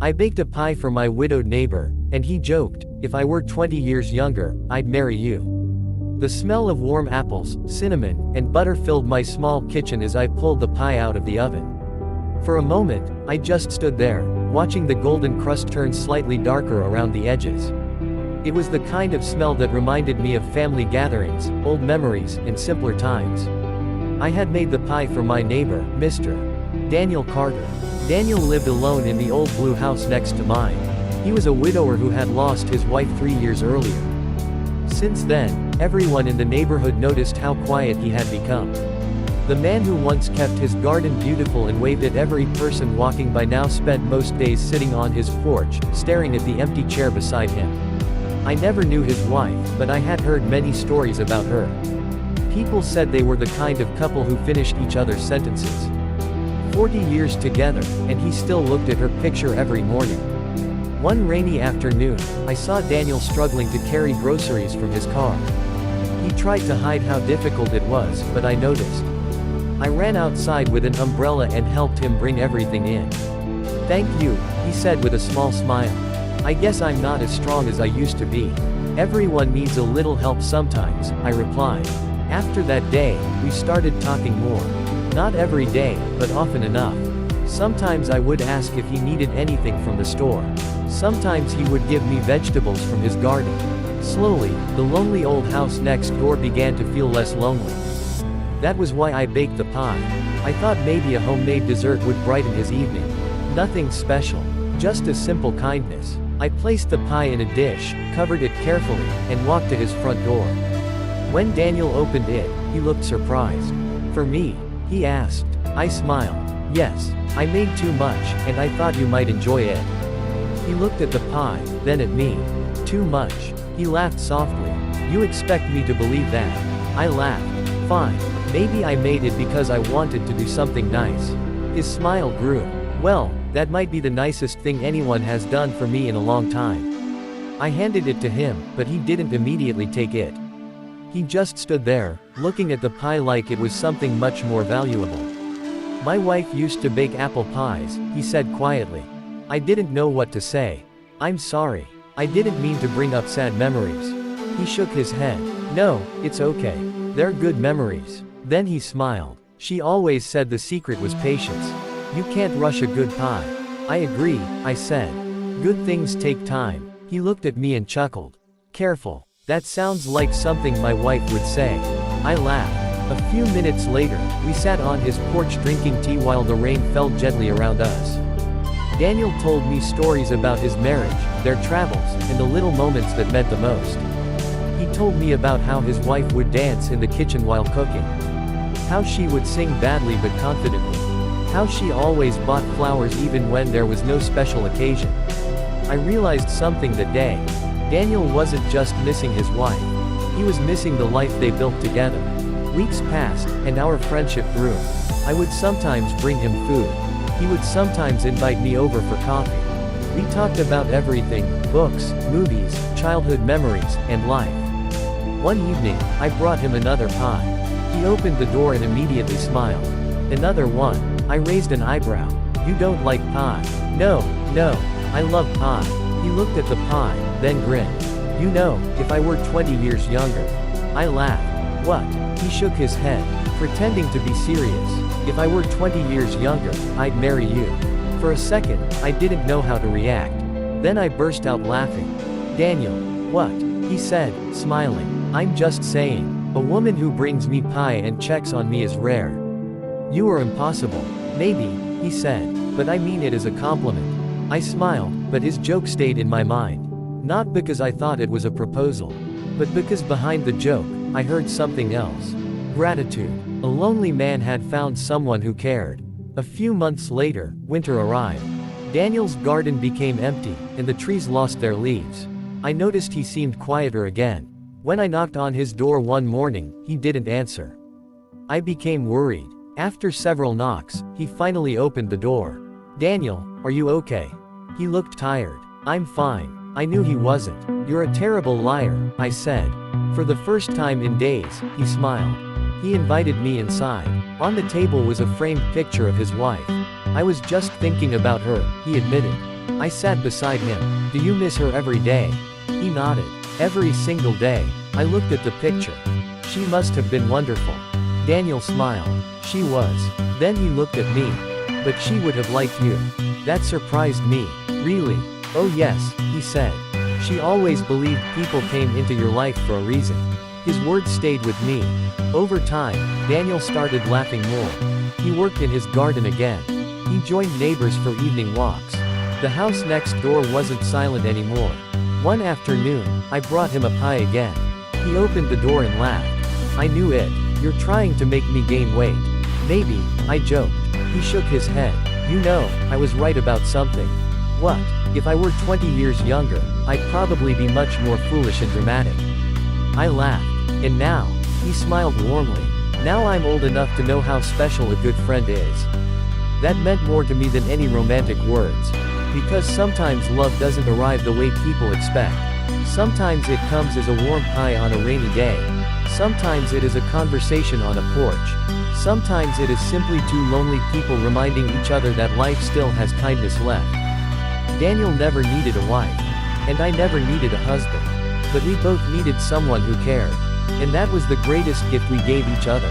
I baked a pie for my widowed neighbor, and he joked, if I were 20 years younger, I'd marry you. The smell of warm apples, cinnamon, and butter filled my small kitchen as I pulled the pie out of the oven. For a moment, I just stood there, watching the golden crust turn slightly darker around the edges. It was the kind of smell that reminded me of family gatherings, old memories, and simpler times. I had made the pie for my neighbor, Mr. Daniel Carter. Daniel lived alone in the old blue house next to mine. He was a widower who had lost his wife 3 years earlier. Since then, everyone in the neighborhood noticed how quiet he had become. The man who once kept his garden beautiful and waved at every person walking by now spent most days sitting on his porch, staring at the empty chair beside him. I never knew his wife, but I had heard many stories about her. People said they were the kind of couple who finished each other's sentences. 40 years together, and he still looked at her picture every morning. One rainy afternoon, I saw Daniel struggling to carry groceries from his car. He tried to hide how difficult it was, but I noticed. I ran outside with an umbrella and helped him bring everything in. "Thank you," he said with a small smile. "I guess I'm not as strong as I used to be. Everyone needs a little help sometimes," I replied. After that day, we started talking more. Not every day, but often enough. Sometimes I would ask if he needed anything from the store. Sometimes he would give me vegetables from his garden. Slowly, the lonely old house next door began to feel less lonely. That was why I baked the pie. I thought maybe a homemade dessert would brighten his evening. Nothing special. Just a simple kindness. I placed the pie in a dish, covered it carefully, and walked to his front door. When Daniel opened it, he looked surprised. "For me?" he asked. I smiled. "Yes, I made too much, and I thought you might enjoy it." He looked at the pie, then at me. "Too much?" He laughed softly. "You expect me to believe that?" I laughed. "Fine. Maybe I made it because I wanted to do something nice." His smile grew. "Well, that might be the nicest thing anyone has done for me in a long time." I handed it to him, but he didn't immediately take it. He just stood there, looking at the pie like it was something much more valuable. "My wife used to bake apple pies," he said quietly. I didn't know what to say. "I'm sorry. I didn't mean to bring up sad memories." He shook his head. "No, it's okay. They're good memories." Then he smiled. "She always said the secret was patience. You can't rush a good pie." "I agree," I said. "Good things take time." He looked at me and chuckled. "Careful. That sounds like something my wife would say." I laughed. A few minutes later, we sat on his porch drinking tea while the rain fell gently around us. Daniel told me stories about his marriage, their travels, and the little moments that meant the most. He told me about how his wife would dance in the kitchen while cooking. How she would sing badly but confidently. How she always bought flowers even when there was no special occasion. I realized something that day. Daniel wasn't just missing his wife. He was missing the life they built together. Weeks passed, and our friendship grew. I would sometimes bring him food. He would sometimes invite me over for coffee. We talked about everything: books, movies, childhood memories, and life. One evening, I brought him another pie. He opened the door and immediately smiled. "Another one?" I raised an eyebrow. "You don't like pie?" No, I love pie." He looked at the pie, then grinned. "You know, if I were 20 years younger." I laughed. "What?" He shook his head, pretending to be serious. "If I were 20 years younger, I'd marry you." For a second, I didn't know how to react. Then I burst out laughing. "Daniel, what?" he said, smiling. "I'm just saying. A woman who brings me pie and checks on me is rare." "You are impossible." "Maybe," he said, "but I mean it as a compliment." I smiled, but his joke stayed in my mind. Not because I thought it was a proposal, but because behind the joke, I heard something else. Gratitude. A lonely man had found someone who cared. A few months later, winter arrived. Daniel's garden became empty, and the trees lost their leaves. I noticed he seemed quieter again. When I knocked on his door one morning, he didn't answer. I became worried. After several knocks, he finally opened the door. "Daniel, are you okay?" He looked tired. "I'm fine." I knew he wasn't. "You're a terrible liar," I said. For the first time in days, he smiled. He invited me inside. On the table was a framed picture of his wife. "I was just thinking about her," he admitted. I sat beside him. Do you miss her every day? He nodded. Every single day. I looked at the picture. She must have been wonderful. Daniel smiled. She was. Then he looked at me. But she would have liked you. That surprised me. Really? Oh yes, he said. She always believed people came into your life for a reason. His words stayed with me. Over time, Daniel started laughing more. He worked in his garden again. He joined neighbors for evening walks. The house next door wasn't silent anymore. One afternoon, I brought him a pie again. He opened the door and laughed. I knew it. You're trying to make me gain weight. Maybe, I joked. He shook his head. You know, I was right about something. What? If I were 20 years younger, I'd probably be much more foolish and dramatic. I laughed. And now? He smiled warmly. Now I'm old enough to know how special a good friend is. That meant more to me than any romantic words. Because sometimes love doesn't arrive the way people expect. Sometimes it comes as a warm pie on a rainy day. Sometimes it is a conversation on a porch. Sometimes it is simply two lonely people reminding each other that life still has kindness left. Daniel never needed a wife. And I never needed a husband. But we both needed someone who cared. And that was the greatest gift we gave each other.